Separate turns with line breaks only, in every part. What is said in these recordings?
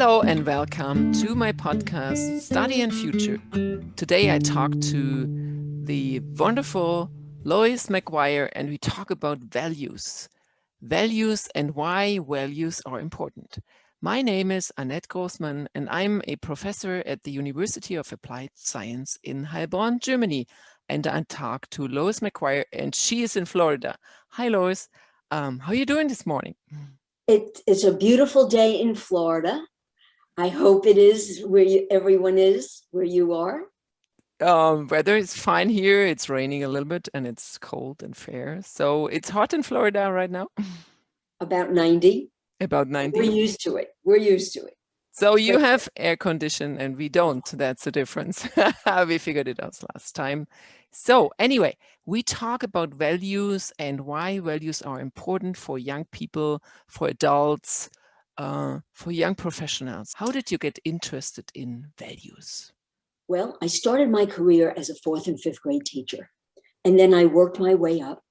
Hello and welcome to my podcast, Study and Future. Today I talk to the wonderful Lois McGuire and we talk about values. Values and why values are important. My name is Annett Grossmann and I'm a professor at the University of Applied Science in Heilbronn, Germany. And I talk to Lois McGuire and she is in Florida. Hi Lois, how are you doing this morning?
It's a beautiful day in Florida. I hope it is where everyone is, where you are.
Weather is fine here. It's raining a little bit and it's cold and fair. So it's hot in Florida right now.
About 90.
About 90.
We're used to it. We're used to it.
So you have air condition and we don't. That's the difference. We figured it out last time. So anyway, we talk about values and why values are important for young people, for adults, for young professionals. How did you get interested in values?
Well, I started my career as a 4th and 5th grade teacher, and then I worked my way up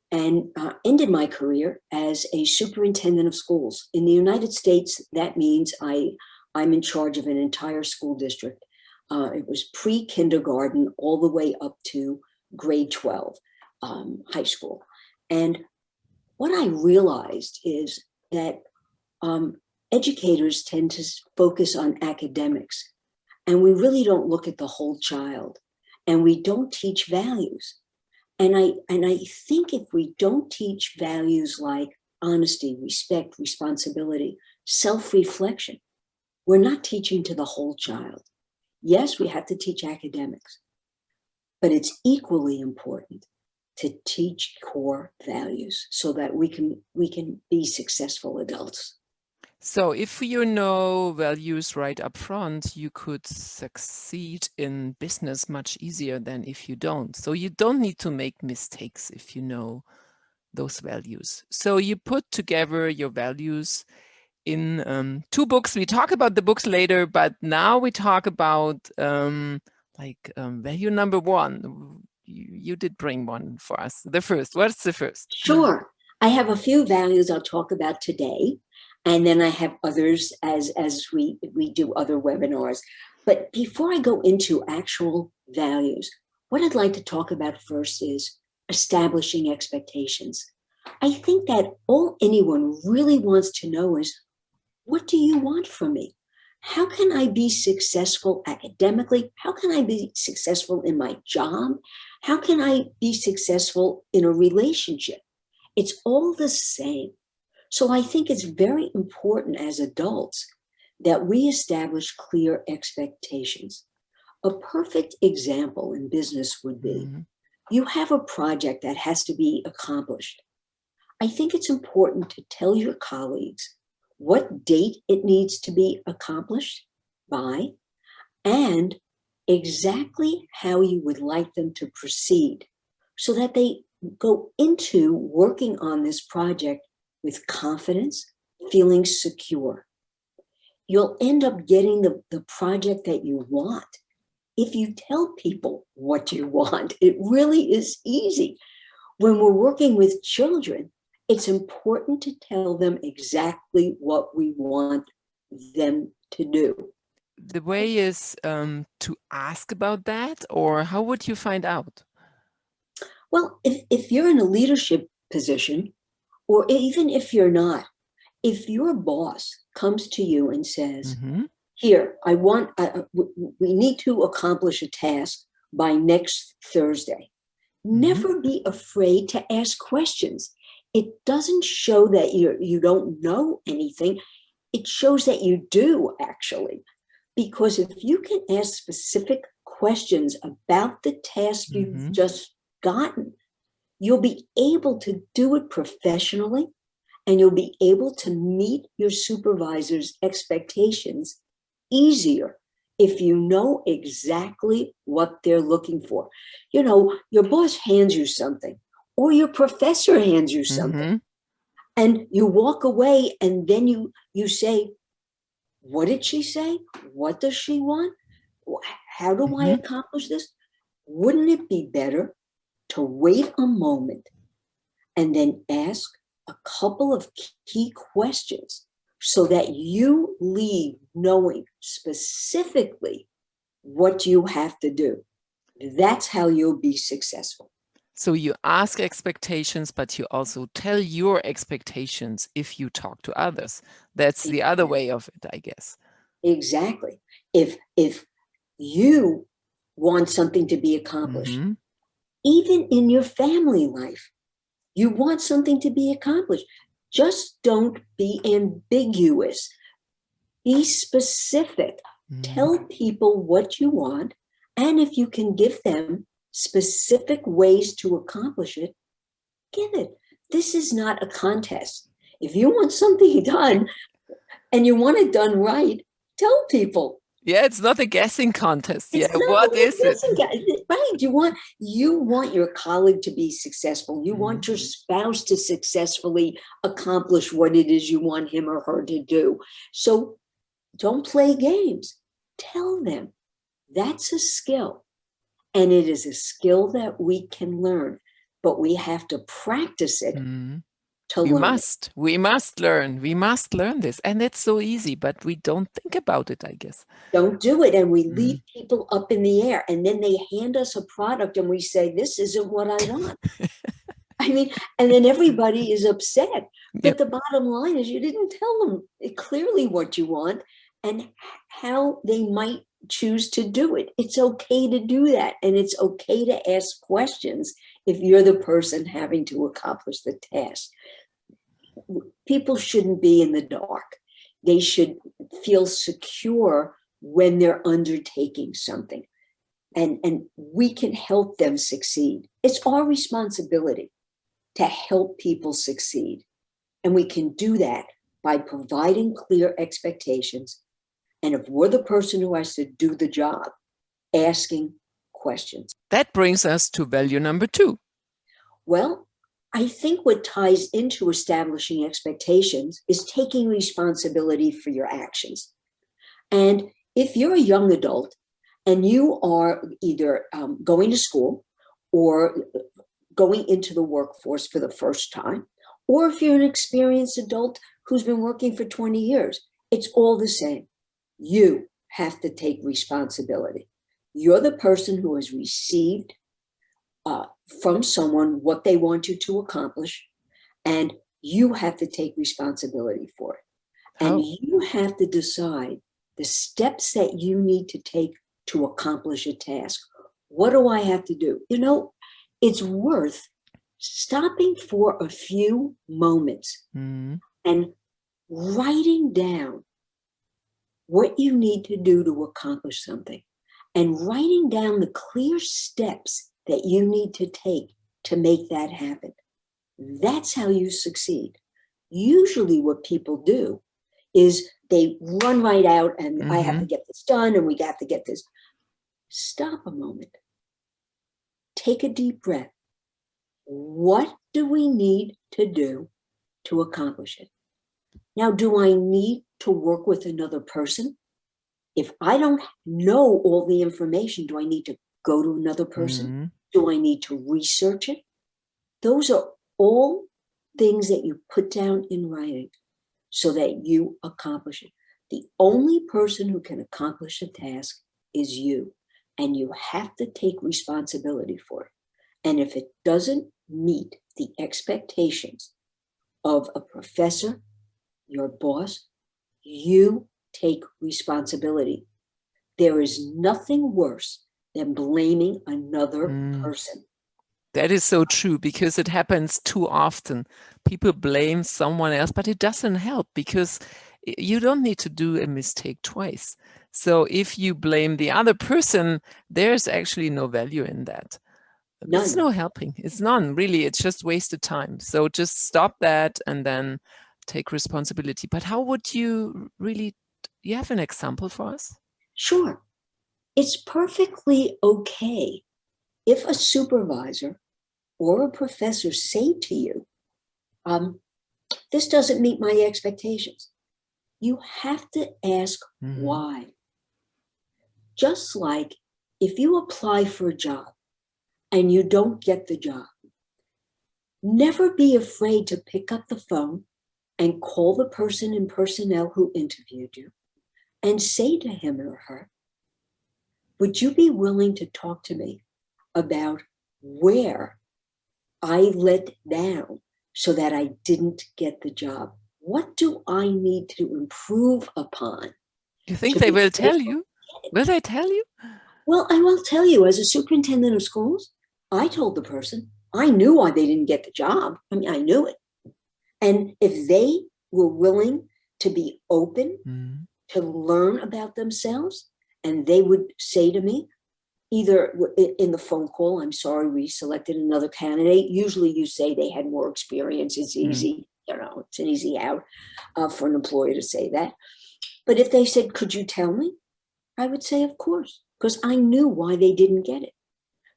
and ended my career as a superintendent of schools. In the United States, that means I'm in charge of an entire school district. It was pre-kindergarten all the way up to grade 12, high school. And what I realized is that educators tend to focus on academics, and we really don't look at the whole child, and we don't teach values. And I think if we don't teach values like honesty, respect, responsibility, self-reflection, we're not teaching to the whole child. Yes, we have to teach academics, but it's equally important to teach core values so that we can be successful adults.
So if you know values right up front, you could succeed in business much easier than if you don't. So you don't need to make mistakes if you know those values. So you put together your values in 2 books. We talk about the books later, but now we talk about value number 1. You did bring one for us. The first. What's the first?
Sure. I have a few values I'll talk about today. And then I have others as we do other webinars. But before I go into actual values, what I'd like to talk about first is establishing expectations. I think that all anyone really wants to know is, what do you want from me? How can I be successful academically? How can I be successful in my job? How can I be successful in a relationship? It's all the same. So I think it's very important as adults that we establish clear expectations. A perfect example in business would be, you have a project that has to be accomplished. I think it's important to tell your colleagues what date it needs to be accomplished by and exactly how you would like them to proceed so that they go into working on this project with confidence, feeling secure. You'll end up getting the project that you want. If you tell people what you want, it really is easy. When we're working with children, it's important to tell them exactly what we want them to do.
The way is to ask about that, or how would you find out?
Well, if you're in a leadership position, or even if you're not, if your boss comes to you and says, here, we need to accomplish a task by next Thursday. Never be afraid to ask questions. It doesn't show that you don't know anything. It shows that you do, actually. Because if you can ask specific questions about the task you've just gotten, you'll be able to do it professionally, and you'll be able to meet your supervisor's expectations easier if you know exactly what they're looking for. You know, your boss hands you something, or your professor hands you something, and you walk away, and then you say, what did she say? What does she want? How do I accomplish this? Wouldn't it be better to wait a moment and then ask a couple of key questions so that you leave knowing specifically what you have to do. That's how you'll be successful.
So you ask expectations, but you also tell your expectations if you talk to others. That's the other way of it, I guess.
Exactly. If you want something to be accomplished,
Mm-hmm.
even in your family life, you want something to be accomplished. Just don't be ambiguous. Be specific.
Mm-hmm.
Tell people what you want, and if you can give them specific ways to accomplish it, give it. This is not a contest. If you want something done and you want it done right, tell people.
Yeah, it's not a guessing contest.
It's
Yeah,
not
what
really
is it?
right. You want your colleague to be successful. You want your spouse to successfully accomplish what it is you want him or her to do. So don't play games. Tell them that's a skill. And it is a skill that we can learn, but we have to practice it to learn.
We must learn this. And it's so easy, but we don't think about it, I guess.
Don't do it. And we leave people up in the air, and then they hand us a product and we say, this isn't what I want. I mean, and then everybody is upset. But the bottom line is you didn't tell them clearly what you want and how they might choose to do it. It's okay to do that. And it's okay to ask questions if you're the person having to accomplish the task. People shouldn't be in the dark. They should feel secure when they're undertaking something. And we can help them succeed. It's our responsibility to help people succeed. And we can do that by providing clear expectations. And if we're the person who has to do the job, asking questions.
That brings us to value number 2.
Well, I think what ties into establishing expectations is taking responsibility for your actions. And if you're a young adult and you are either going to school or going into the workforce for the first time, or if you're an experienced adult who's been working for 20 years, it's all the same. You have to take responsibility. You're the person who has received from someone what they want you to accomplish, and you have to take responsibility for it. And you have to decide the steps that you need to take to accomplish a task. What do I have to do? You know, it's worth stopping for a few moments and writing down what you need to do to accomplish something, and writing down the clear steps that you need to take to make that happen. That's how you succeed. Usually what people do is they run right out and I have to get this done and we have to get this. Stop a moment. Take a deep breath. What do we need to do to accomplish it? Now, do I need to work with another person? If I don't know all the information, do I need to go to another person? Do I need to research it? Those are all things that you put down in writing so that you accomplish it. The only person who can accomplish a task is you, and you have to take responsibility for it. And if it doesn't meet the expectations of a professor, your boss, you take responsibility. There is nothing worse than blaming another person.
That is so true, because it happens too often. People blame someone else, but it doesn't help, because you don't need to do a mistake twice. So if you blame the other person, there's actually no value in that.
None.
It's no helping. It's none, really. It's just wasted time. So just stop that and then take responsibility. But how would you really, you have an example for us?
Sure. It's perfectly okay if a supervisor or a professor say to you, this doesn't meet my expectations. You have to ask why. Just like if you apply for a job and you don't get the job, never be afraid to pick up the phone and call the person in personnel who interviewed you and say to him or her, would you be willing to talk to me about where I let down so that I didn't get the job? What do I need to improve upon?
You think they will tell you? Will they tell you?
Well, I will tell you, as a superintendent of schools, I told the person, I knew why they didn't get the job. I mean, I knew it. And if they were willing to be open to learn about themselves, and they would say to me, either in the phone call, I'm sorry, we selected another candidate. Usually you say they had more experience. It's easy, it's an easy out for an employer to say that. But if they said, could you tell me? I would say, of course, because I knew why they didn't get it.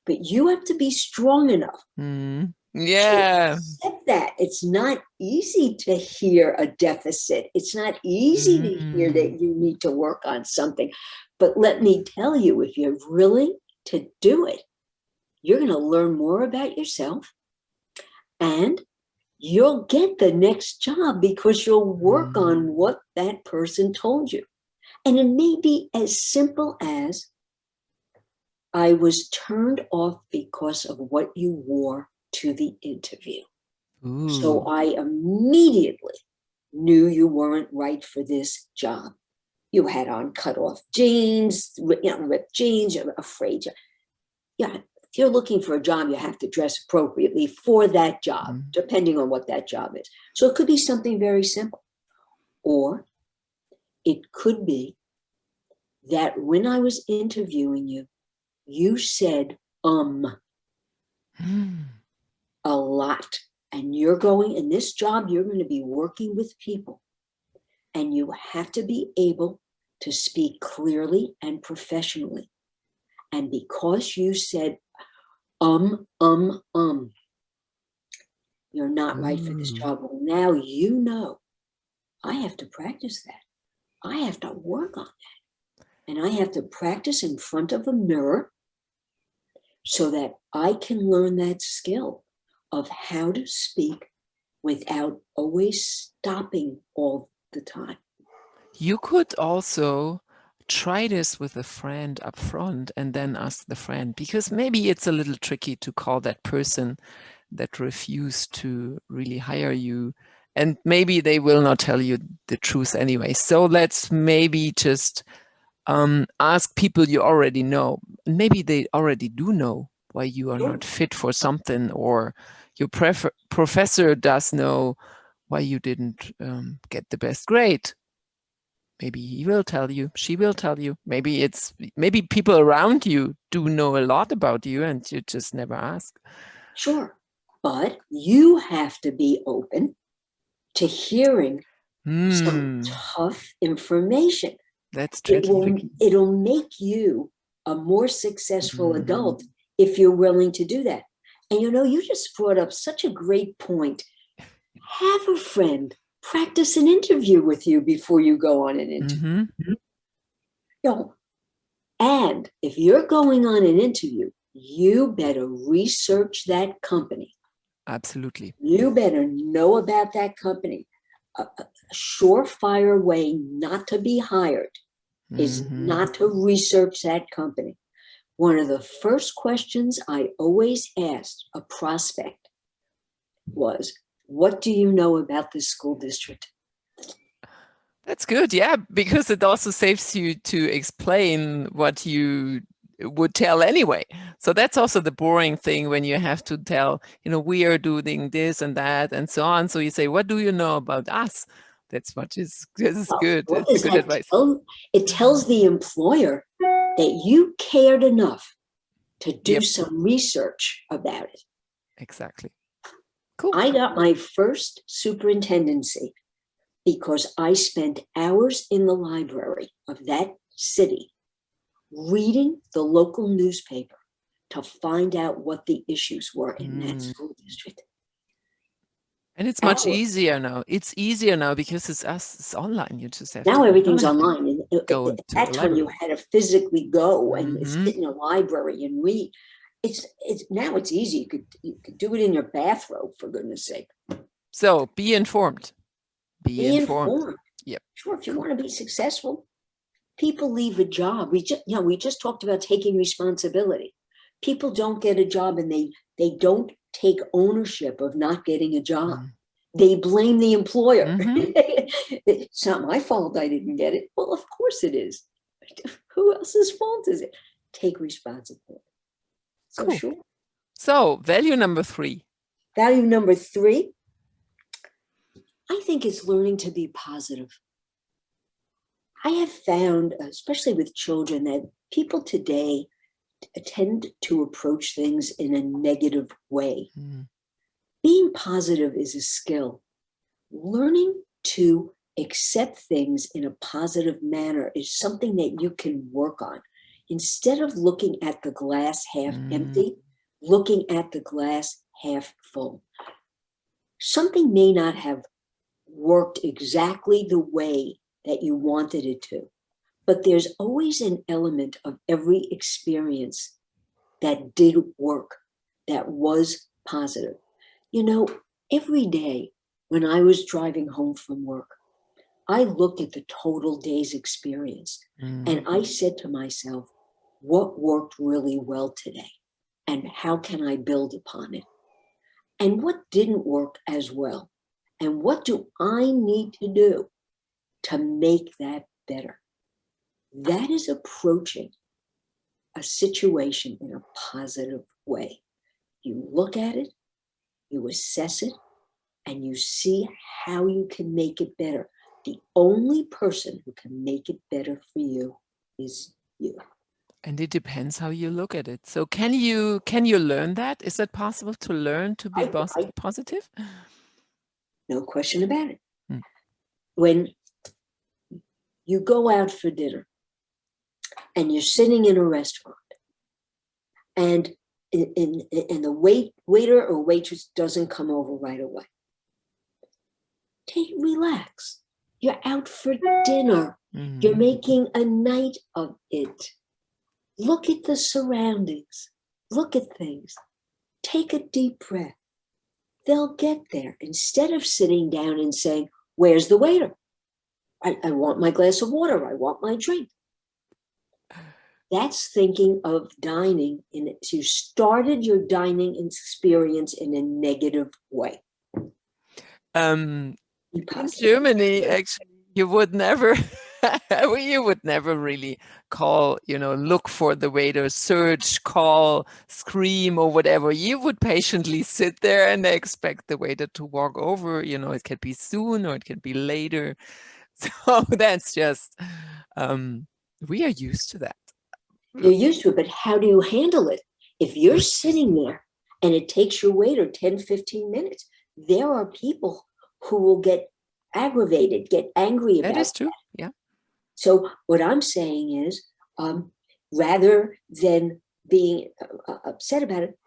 But you have to be strong enough to accept that. It's not easy to hear a deficit. It's not easy to hear that you need to work on something. But let me tell you, if you're willing to do it, you're going to learn more about yourself, and you'll get the next job because you'll work on what that person told you. And it may be as simple as, I was turned off because of what you wore to the interview. So I immediately knew you weren't right for this job. You had on cut off jeans, ripped jeans, you're afraid. If you're looking for a job, you have to dress appropriately for that job, depending on what that job is. So it could be something very simple. Or it could be that when I was interviewing you, you said, a lot. And you're going, in this job, you're going to be working with people. And you have to be able to speak clearly and professionally. And because you said, you're not right for this job. Well, now you know I have to practice that. I have to work on that. And I have to practice in front of a mirror so that I can learn that skill of how to speak without always stopping all the time.
You could also try this with a friend up front and then ask the friend, because maybe it's a little tricky to call that person that refused to really hire you, and maybe they will not tell you the truth anyway. So let's maybe just ask people you already know. Maybe they already do know why you are not fit for something, or your professor does know why you didn't get the best grade. Maybe he will tell you, she will tell you. Maybe people around you do know a lot about you and you just never ask.
Sure, but you have to be open to hearing some tough information.
That's tricky.
It'll make you a more successful adult if you're willing to do that. And you just brought up such a great point. Have a friend practice an interview with you before you go on an interview. And if you're going on an interview, you better research that company.
Absolutely.
You better know about that company. A surefire way not to be hired is not to research that company. One of the first questions I always asked a prospect was, what do you know about this school district?
That's good, yeah, because it also saves you to explain what you would tell anyway. So that's also the boring thing when you have to tell, we are doing this and that and so on. So you say, what do you know about us? This is good. It's good advice.
It tells the employer that you cared enough to do some research about it.
Exactly. Cool.
I got my first superintendency because I spent hours in the library of that city reading the local newspaper to find out what the issues were in that school district.
And it's much easier now. It's easier now because it's online. You just have
now everything's online. At that time, you had to physically go and sit in a library and read. Now it's easy. You could do it in your bathrobe, for goodness sake.
So be informed. Be informed.
Yep. Sure, if you want to be successful, People leave a job. We just talked about taking responsibility. People don't get a job and they don't take ownership of not getting a job. They blame the employer. It's not my fault I didn't get it. Well, of course it is. Who else's fault is it? Take responsibility. So
Cool.
sure.
So value number 3.
Value number 3, I think it's learning to be positive. I have found, especially with children, that people today tend to approach things in a negative way. Being positive is a skill. Learning to accept things in a positive manner is something that you can work on. Instead of looking at the glass half empty, looking at the glass half full. Something may not have worked exactly the way that you wanted it to, but there's always an element of every experience that did work, that was positive. You know, every day when I was driving home from work, I looked at the total day's experience and I said to myself, what worked really well today? And how can I build upon it? And what didn't work as well? And what do I need to do to make that better? That is approaching a situation in a positive way. You look at it, you assess it, and you see how you can make it better. The only person who can make it better for you is you.
And it depends how you look at it. So can you learn that? Is it possible to learn to be positive?
No question about it. When you go out for dinner and you're sitting in a restaurant and the waiter or waitress doesn't come over right away, relax. You're out for dinner. You're making a night of it. Look at the surroundings. Look at things. Take a deep breath. They'll get there. Instead of sitting down and saying, where's the waiter? I want my glass of water. I want my drink. That's thinking of dining you started your dining experience in a negative way.
In Germany, actually, you would never really call, look for the waiter, search, call, scream, or whatever. You would patiently sit there and expect the waiter to walk over. It can be soon or it can be later. So that's just, we are used to that.
You're used to it, but how do you handle it? If you're sitting there and it takes your waiter 10, 15 minutes, there are people who will get aggravated, get angry about it.
That is true, yeah.
So what I'm saying is, rather than being upset about it,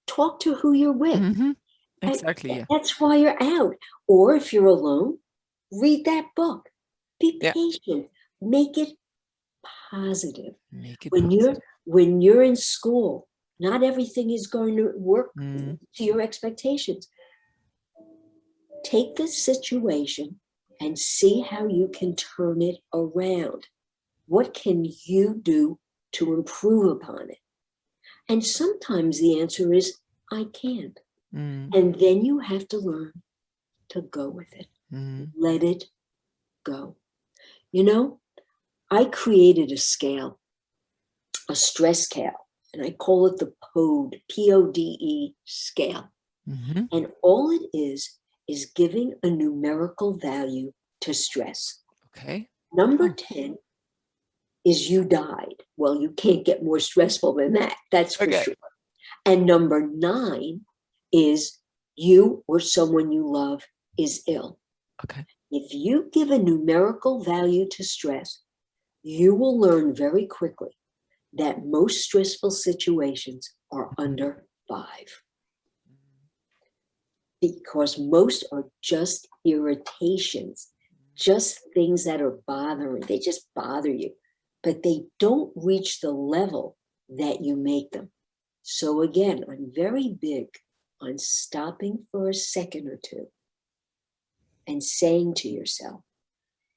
talk to who you're with.
Exactly, yeah.
That's why you're out. Or if you're alone, read that book. Be patient. Make it positive. When you're in school, not everything is going to work to your expectations. Take the situation and see how you can turn it around. What can you do to improve upon it? And sometimes the answer is, I can't. And then you have to learn to go with it. Let it go. I created a scale, a stress scale, and I call it the PODE, P-O-D-E scale. And all it is giving a numerical value to stress.
Okay.
Number 10 is you died. Well, you can't get more stressful than that. That's for sure. And number 9 is you or someone you love is ill.
Okay.
If you give a numerical value to stress, you will learn very quickly that most stressful situations are under 5. Because most are just irritations, just things that are bothering. They just bother you, but they don't reach the level that you make them. So again, I'm very big on stopping for a second or two and saying to yourself,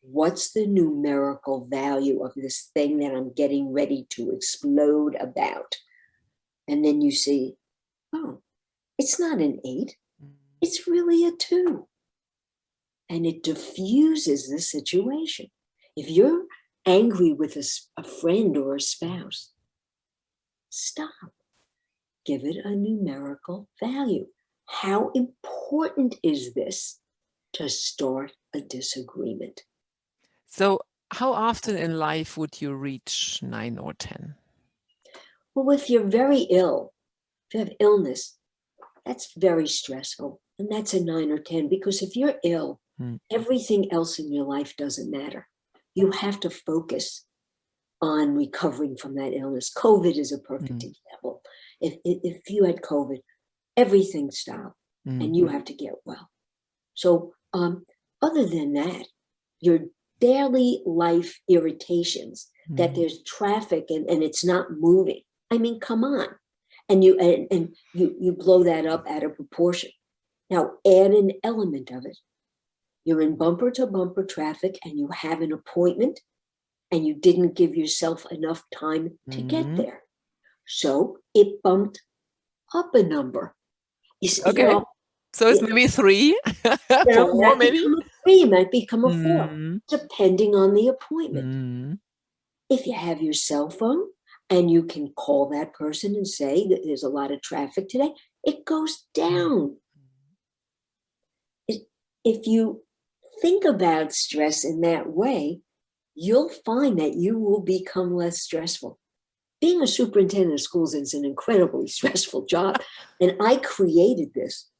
What's the numerical value of this thing that I'm getting ready to explode about? And then you see, oh, it's not an 8. It's really a 2. And it diffuses the situation. If you're angry with a friend or a spouse, stop. Give it a numerical value. How important is this to start a disagreement?
So how often in life would you reach 9 or 10?
Well, if you're very ill, if you have illness, that's very stressful. And that's a 9 or 10, because if you're ill, everything else in your life doesn't matter. You have to focus on recovering from that illness. COVID is a perfect example. If you had COVID, everything stopped and you have to get well. So other than that, your daily life irritations, that there's traffic and it's not moving. I mean, come on. And you blow that up out of proportion. Now add an element of it. You're in bumper to bumper traffic and you have an appointment and you didn't give yourself enough time to get there. So it bumped up a number.
Okay.
You know,
so it's maybe 3, 4
might
maybe?
become a 3, might become a 4, depending on the appointment. If you have your cell phone and you can call that person and say that there's a lot of traffic today, it goes down. If you think about stress in that way, you'll find that you will become less stressful. Being a superintendent of schools is an incredibly stressful job. And I created this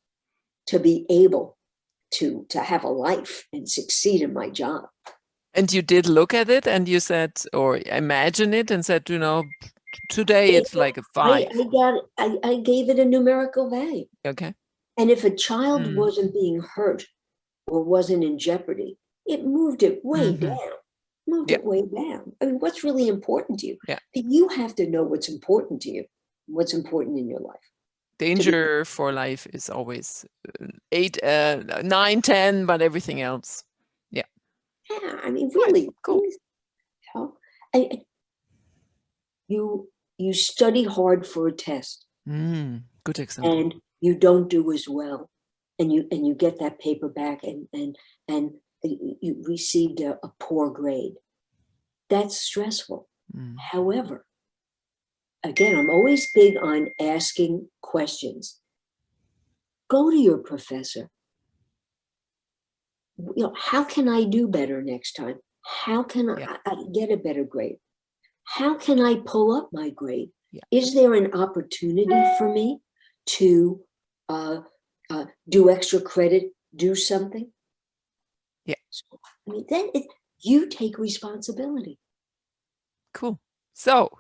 to be able to have a life and succeed in my job.
And you did look at it and you said, or imagine it and said, today it's like a 5.
I gave it a numerical value.
Okay.
And if a child wasn't being hurt or wasn't in jeopardy, it moved it way down. It way down. I mean, what's really important to you?
Yeah.
You have to know what's important to you, what's important in your life.
Danger for life is always 8, 9, 10, but everything else. Yeah.
Yeah, I mean, really,
cool.
You study hard for a test.
Good example.
And you don't do as well. And you get that paper back and you received a poor grade. That's stressful. However, again, I'm always big on asking questions. Go to your professor. How can I do better next time? How can I get a better grade? How can I pull up my grade? Is there an opportunity for me to do extra credit, do something?
Yeah.
So, I mean, then you take responsibility.
Cool. So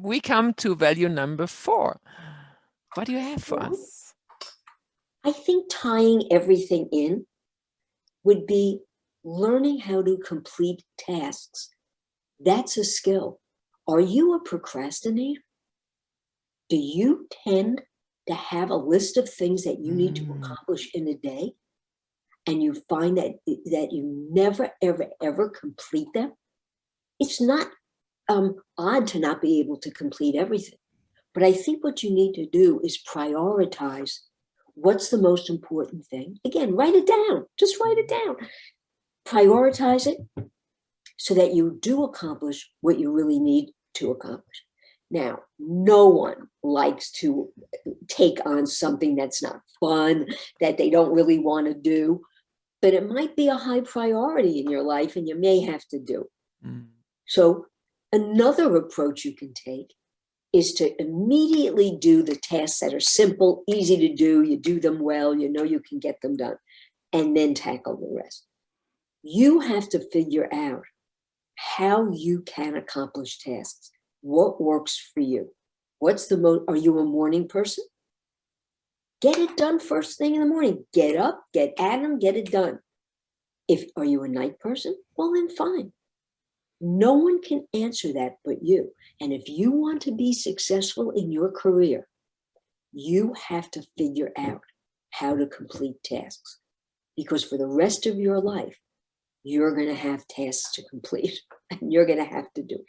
we come to value number 4. What do you have for us?
I think tying everything in would be learning how to complete tasks. That's a skill. Are you a procrastinator? Do you tend to have a list of things that you need to accomplish in a day, and you find that you never, ever, ever complete them? It's not odd to not be able to complete everything. But I think what you need to do is prioritize what's the most important thing. Again, write it down. Just write it down. Prioritize it so that you do accomplish what you really need to accomplish. Now, no one likes to take on something that's not fun, that they don't really want to do, but it might be a high priority in your life and you may have to do. So another approach you can take is to immediately do the tasks that are simple, easy to do, you do them well, you know you can get them done, and then tackle the rest. You have to figure out how you can accomplish tasks. What works for you? What's the most, are you a morning person? Get it done first thing in the morning. Get up, get at them, get it done. Are you a night person? Well, then fine. No one can answer that but you. And if you want to be successful in your career, you have to figure out how to complete tasks. Because for the rest of your life, you're going to have tasks to complete, and you're going to have to do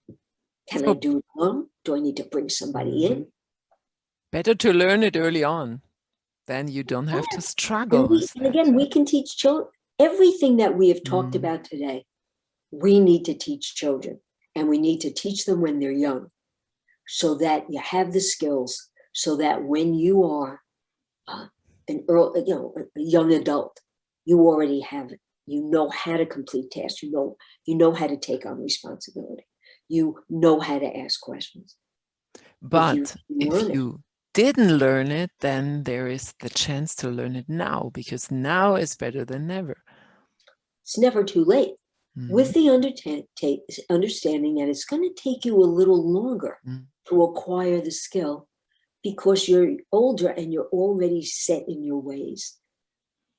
it. Can I do it alone? Do I need to bring somebody in?
Better to learn it early on. Then you don't have to struggle with
and again, we can teach children everything that we have talked about today. We need to teach children, and we need to teach them when they're young, so that you have the skills, so that when you are a young adult, you already have it. You know how to complete tasks. You know how to take on responsibility. You know how to ask questions.
But if you didn't learn it, then there is the chance to learn it now, because now is better than never.
It's never too late. With the understanding that it's going to take you a little longer to acquire the skill, because you're older and you're already set in your ways.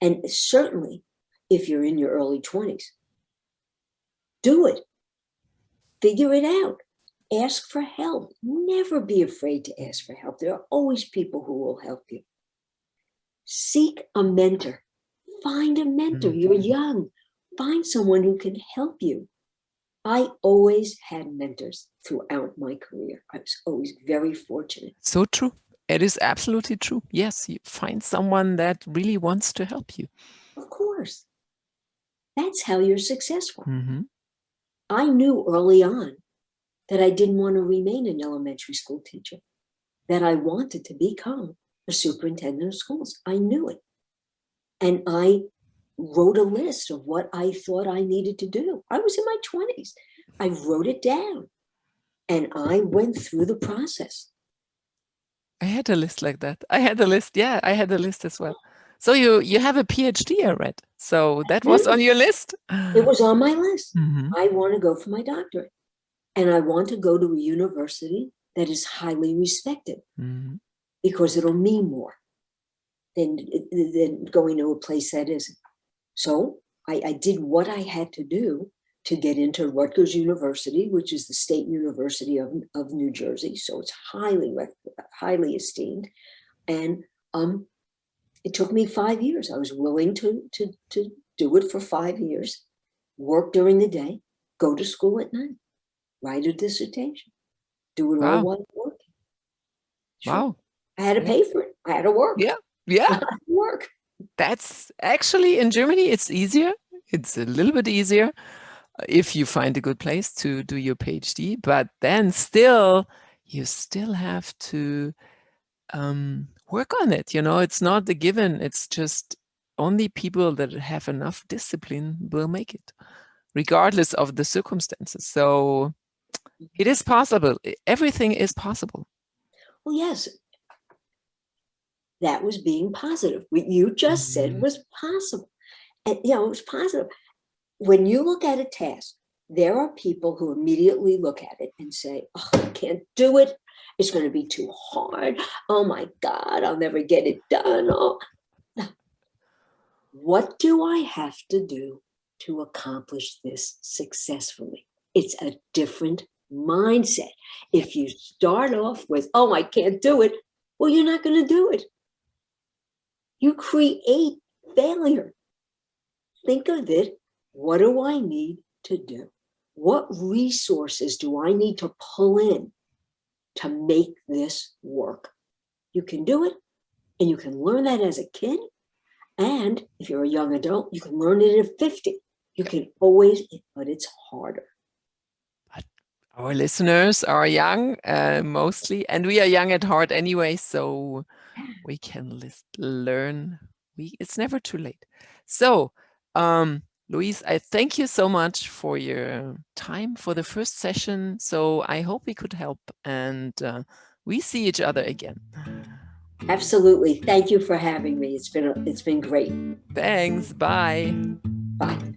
And certainly, if you're in your early 20s, do it. Figure it out. Ask for help. Never be afraid to ask for help. There are always people who will help you. Seek a mentor. Find a mentor. You're young. Find someone who can help you. I always had mentors throughout my career. I was always very fortunate.
So true. It is absolutely true. Yes, you find someone that really wants to help you.
Of course. That's how you're successful. I knew early on that I didn't want to remain an elementary school teacher, that I wanted to become a superintendent of schools. I knew it. And I wrote a list of what I thought I needed to do. I was in my 20s. I wrote it down and I went through the process.
I had a list like that. I had a list. Yeah, I had a list as well. So you have a PhD, I read. So that was on your list?
It was on my list. I want to go for my doctorate. And I want to go to a university that is highly respected, because it'll mean more than going to a place that isn't. So I did what I had to do to get into Rutgers University, which is the state university of New Jersey. So it's highly esteemed. And it took me 5 years. I was willing to do it for 5 years, work during the day, go to school at night, write a dissertation, do it all while working. Sure.
Wow.
I had to pay for it. I had to work.
Yeah.
I had to work.
That's actually, in Germany, it's easier. It's a little bit easier if you find a good place to do your PhD, but then you still have to work on it. It's not a given. It's just only people that have enough discipline will make it, regardless of the circumstances. So it is possible. Everything is possible.
Well, yes. That was being positive. What you just said was possible. And, it was positive. When you look at a task, there are people who immediately look at it and say, oh, I can't do it. It's going to be too hard. Oh, my God, I'll never get it done. Oh. No. What do I have to do to accomplish this successfully? It's a different mindset. If you start off with, oh, I can't do it, well, you're not going to do it. You create failure. Think of it. What do I need to do? What resources do I need to pull in to make this work? You can do it, and you can learn that as a kid. And if you're a young adult, you can learn it at 50. You can always, but it's harder.
But our listeners are young, mostly, and we are young at heart anyway, so we can learn. It's never too late. So, Louise, I thank you so much for your time for the first session. So I hope we could help, and we see each other again.
Absolutely. Thank you for having me. It's been great.
Thanks. Bye.
Bye.